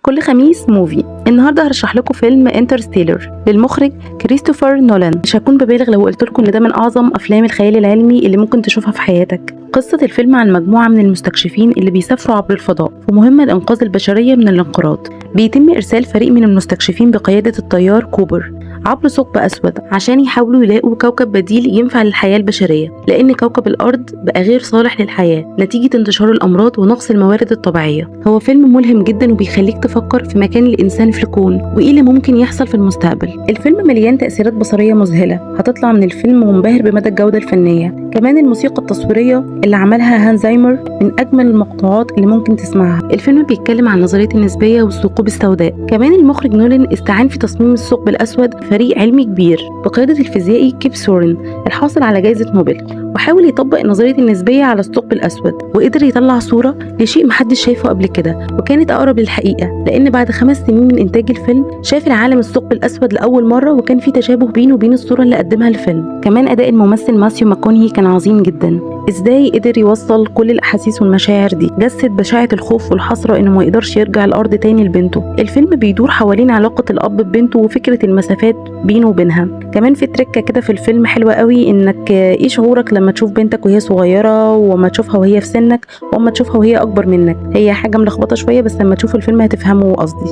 كل خميس موفي. النهارده هرشح لكم فيلم انترستيلر للمخرج كريستوفر نولان. مش هكون ببالغ لو قلت لكم ان ده من اعظم افلام الخيال العلمي اللي ممكن تشوفها في حياتك. قصة الفيلم عن مجموعة من المستكشفين اللي بيسافروا عبر الفضاء في مهمة لإنقاذ البشرية من الانقراض. بيتم إرسال فريق من المستكشفين بقيادة الطيار كوبر عبر ثقب أسود عشان يحاولوا يلاقوا كوكب بديل ينفع للحياة البشرية، لأن كوكب الأرض بقى غير صالح للحياة نتيجة انتشار الأمراض ونقص الموارد الطبيعية. هو فيلم ملهم جدا وبيخليك تفكر في مكان الإنسان في الكون وإيه اللي ممكن يحصل في المستقبل. الفيلم مليان تأثيرات بصرية مذهلة، هتطلع من الفيلم منبهر بمدى الجودة الفنية. كمان الموسيقى التصويرية اللي عملها هانز زايمر من أجمل المقطوعات اللي ممكن تسمعها. الفيلم بيتكلم عن نظرية النسبية والثقوب السوداء. كمان المخرج نولان استعان في تصميم الثقب الأسود فريق علمي كبير بقيادة الفيزيائي كيب سورن الحاصل على جائزة نوبل، وحاول يطبق نظرية النسبية على الثقب الأسود وقدر يطلع صورة لشيء محدش شايفه قبل كده، وكانت أقرب للحقيقة لأن بعد 5 سنين من إنتاج الفيلم شاف العالم الثقب الأسود لأول مرة، وكان في تشابه بينه وبين الصورة اللي قدمها الفيلم. كمان أداء الممثل ماثيو ماكونهي كان عظيم جدا. إزاي قدر يوصل كل الأحاسيس والمشاعر دي، جسد بشاعة الخوف والحسرة إنه ما يقدرش يرجع الأرض تاني لبنته. الفيلم بيدور حوالين علاقة الأب ببنته وفكرة المسافات بينه وبينها. كمان في تركة كده في الفيلم حلوة قوي، إنك إيه شعورك لما تشوف بنتك وهي صغيرة وما تشوفها وهي في سنك وما تشوفها وهي أكبر منك. هي حاجة ملخبطة شوية بس لما تشوف الفيلم هتفهموا قصدي.